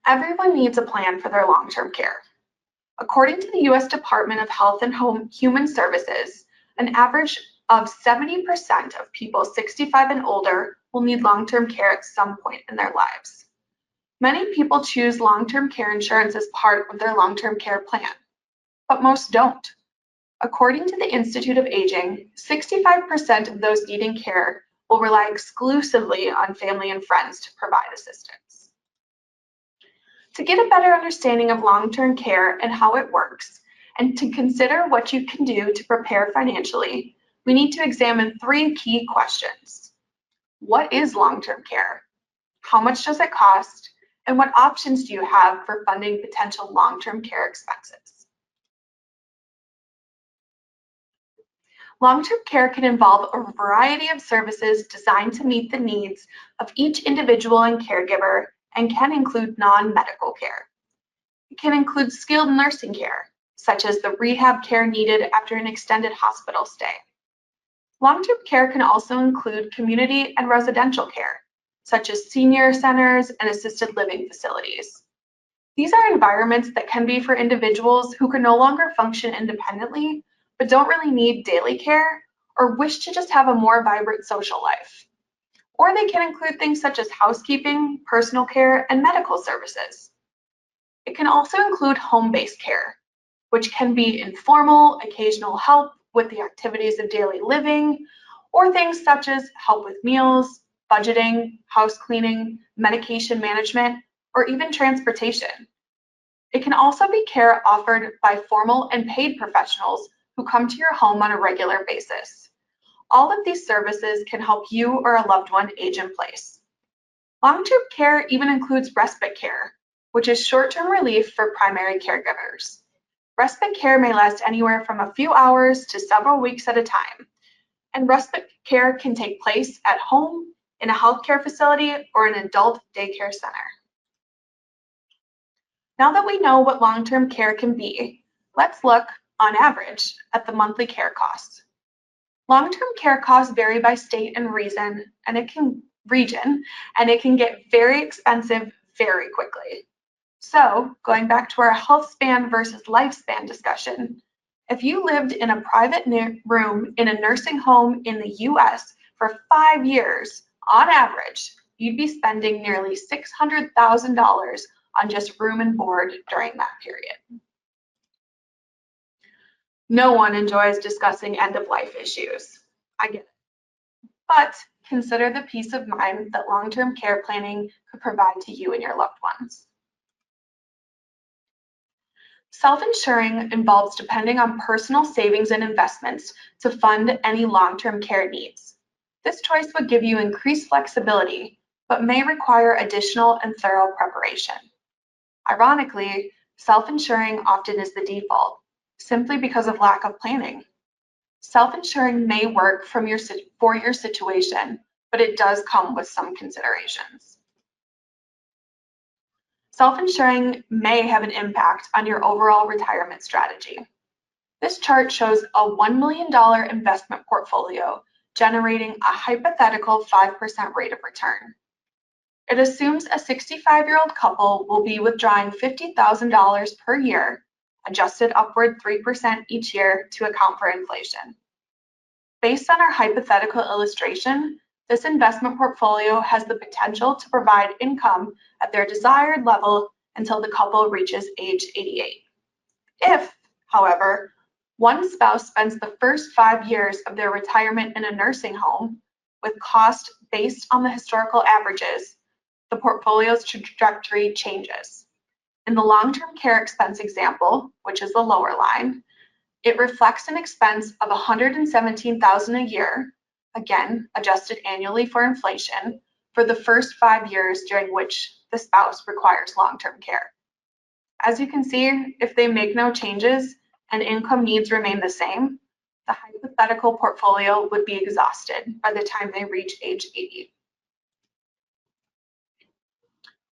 Everyone needs a plan for their long-term care. According to the U.S. Department of Health and Human Services, an average of 70% of people 65 and older will need long-term care at some point in their lives. Many people choose long-term care insurance as part of their long-term care plan, but most don't. According to the Institute of Aging, 65% of those needing care will rely exclusively on family and friends to provide assistance. To get a better understanding of long-term care and how it works, and to consider what you can do to prepare financially, we need to examine 3 key questions. What is long-term care? How much does it cost? And what options do you have for funding potential long-term care expenses? Long-term care can involve a variety of services designed to meet the needs of each individual and caregiver, and can include non-medical care. It can include skilled nursing care, such as the rehab care needed after an extended hospital stay. Long-term care can also include community and residential care, such as senior centers and assisted living facilities. These are environments that can be for individuals who can no longer function independently, but don't really need daily care or wish to just have a more vibrant social life. Or they can include things such as housekeeping, personal care, and medical services. It can also include home-based care, which can be informal, occasional help with the activities of daily living, or things such as help with meals, budgeting, house cleaning, medication management, or even transportation. It can also be care offered by formal and paid professionals who come to your home on a regular basis. All of these services can help you or a loved one age in place. Long-term care even includes respite care, which is short-term relief for primary caregivers. Respite care may last anywhere from a few hours to several weeks at a time, and respite care can take place at home, in a healthcare facility, or an adult daycare center. Now that we know what long-term care can be, let's look, on average, at the monthly care costs. Long-term care costs vary by state and region, and it can get very expensive very quickly. So, going back to our health span versus lifespan discussion, if you lived in a private room in a nursing home in the US for 5 years, on average, you'd be spending nearly $600,000 on just room and board during that period. No one enjoys discussing end-of-life issues. I get it. But consider the peace of mind that long-term care planning could provide to you and your loved ones. Self-insuring involves depending on personal savings and investments to fund any long-term care needs. This choice would give you increased flexibility, but may require additional and thorough preparation. Ironically, self-insuring often is the default, simply because of lack of planning. Self-insuring may work for your situation, but it does come with some considerations. Self-insuring may have an impact on your overall retirement strategy. This chart shows a $1 million investment portfolio generating a hypothetical 5% rate of return. It assumes a 65-year-old couple will be withdrawing $50,000 per year, adjusted upward 3% each year to account for inflation. Based on our hypothetical illustration, this investment portfolio has the potential to provide income at their desired level until the couple reaches age 88. If, however, one spouse spends the first 5 years of their retirement in a nursing home with cost based on the historical averages, the portfolio's trajectory changes. In the long-term care expense example, which is the lower line, it reflects an expense of $117,000 a year, again, adjusted annually for inflation, for the first 5 years during which the spouse requires long-term care. As you can see, if they make no changes and income needs remain the same, the hypothetical portfolio would be exhausted by the time they reach age 80.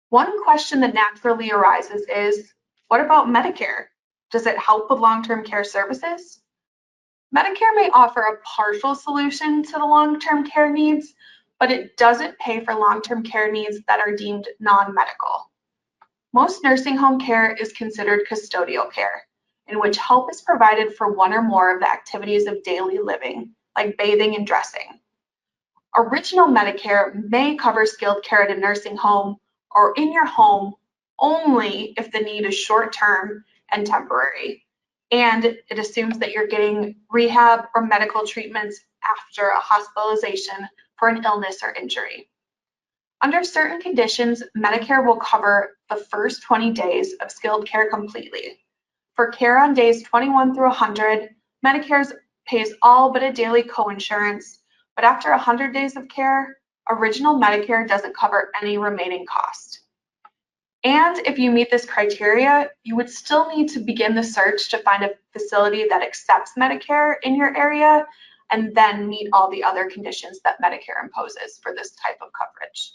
One question that naturally arises is, what about Medicare? Does it help with long-term care services? Medicare may offer a partial solution to the long-term care needs, but it doesn't pay for long-term care needs that are deemed non-medical. Most nursing home care is considered custodial care, in which help is provided for one or more of the activities of daily living, like bathing and dressing. Original Medicare may cover skilled care at a nursing home or in your home only if the need is short-term and temporary, and it assumes that you're getting rehab or medical treatments after a hospitalization for an illness or injury. Under certain conditions, Medicare will cover the first 20 days of skilled care completely. For care on days 21 through 100, Medicare pays all but a daily coinsurance, but after 100 days of care, Original Medicare doesn't cover any remaining cost. And if you meet this criteria, you would still need to begin the search to find a facility that accepts Medicare in your area and then meet all the other conditions that Medicare imposes for this type of coverage.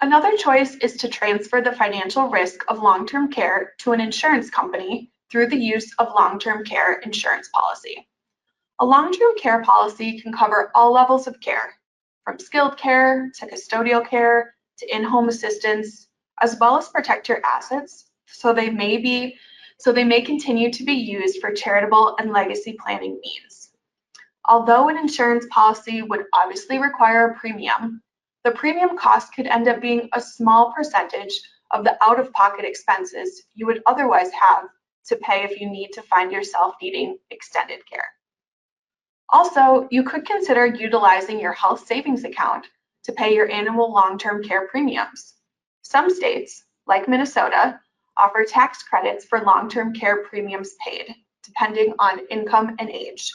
Another choice is to transfer the financial risk of long-term care to an insurance company through the use of long-term care insurance policy. A long-term care policy can cover all levels of care, from skilled care to custodial care to in-home assistance, as well as protect your assets so they may continue to be used for charitable and legacy planning needs. Although an insurance policy would obviously require a premium, the premium cost could end up being a small percentage of the out-of-pocket expenses you would otherwise have to pay if you need to find yourself needing extended care. Also, you could consider utilizing your health savings account to pay your annual long-term care premiums. Some states, like Minnesota, offer tax credits for long-term care premiums paid, depending on income and age.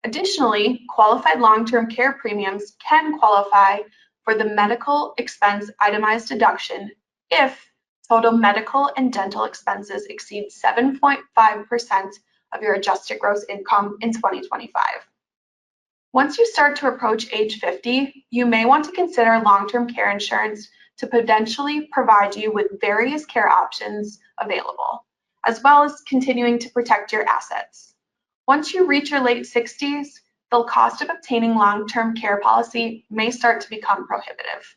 Additionally, qualified long-term care premiums can qualify for the medical expense itemized deduction if total medical and dental expenses exceed 7.5% of your adjusted gross income in 2025. Once you start to approach age 50, you may want to consider long-term care insurance to potentially provide you with various care options available, as well as continuing to protect your assets. Once you reach your late 60s, the cost of obtaining long-term care policy may start to become prohibitive.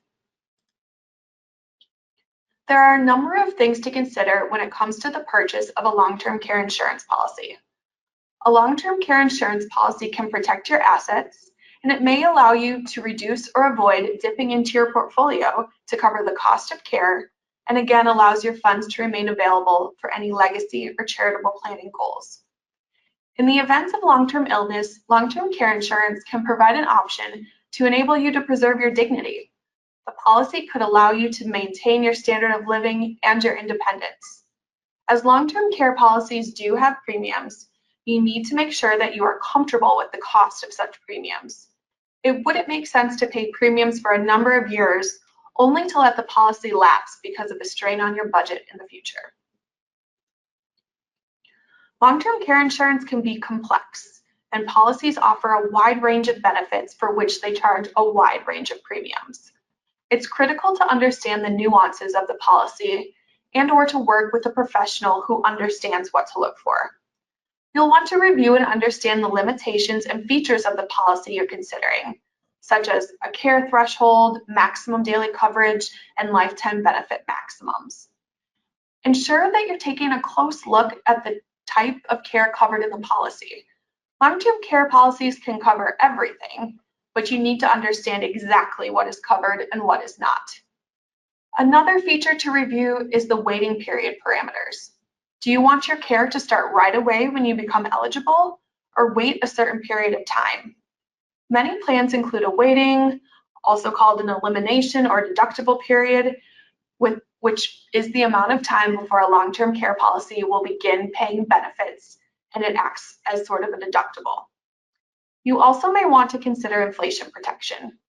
There are a number of things to consider when it comes to the purchase of a long-term care insurance policy. A long-term care insurance policy can protect your assets, and it may allow you to reduce or avoid dipping into your portfolio to cover the cost of care, and again allows your funds to remain available for any legacy or charitable planning goals. In the event of long-term illness, long-term care insurance can provide an option to enable you to preserve your dignity. The policy could allow you to maintain your standard of living and your independence. As long-term care policies do have premiums, you need to make sure that you are comfortable with the cost of such premiums. It wouldn't make sense to pay premiums for a number of years only to let the policy lapse because of a strain on your budget in the future. Long-term care insurance can be complex, and policies offer a wide range of benefits for which they charge a wide range of premiums. It's critical to understand the nuances of the policy and/or to work with a professional who understands what to look for. You'll want to review and understand the limitations and features of the policy you're considering, such as a care threshold, maximum daily coverage, and lifetime benefit maximums. Ensure that you're taking a close look at the type of care covered in the policy. Long-term care policies can cover everything, but you need to understand exactly what is covered and what is not. Another feature to review is the waiting period parameters. Do you want your care to start right away when you become eligible, or wait a certain period of time? Many plans include a waiting, also called an elimination or deductible period, which is the amount of time before a long-term care policy will begin paying benefits, and it acts as sort of a deductible. You also may want to consider inflation protection.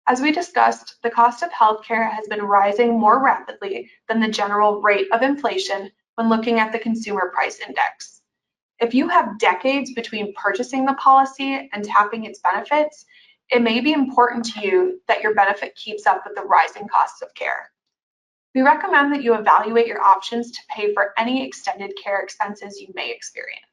As we discussed, the cost of healthcare has been rising more rapidly than the general rate of inflation when looking at the Consumer Price Index. If you have decades between purchasing the policy and tapping its benefits, it may be important to you that your benefit keeps up with the rising costs of care. We recommend that you evaluate your options to pay for any extended care expenses you may experience.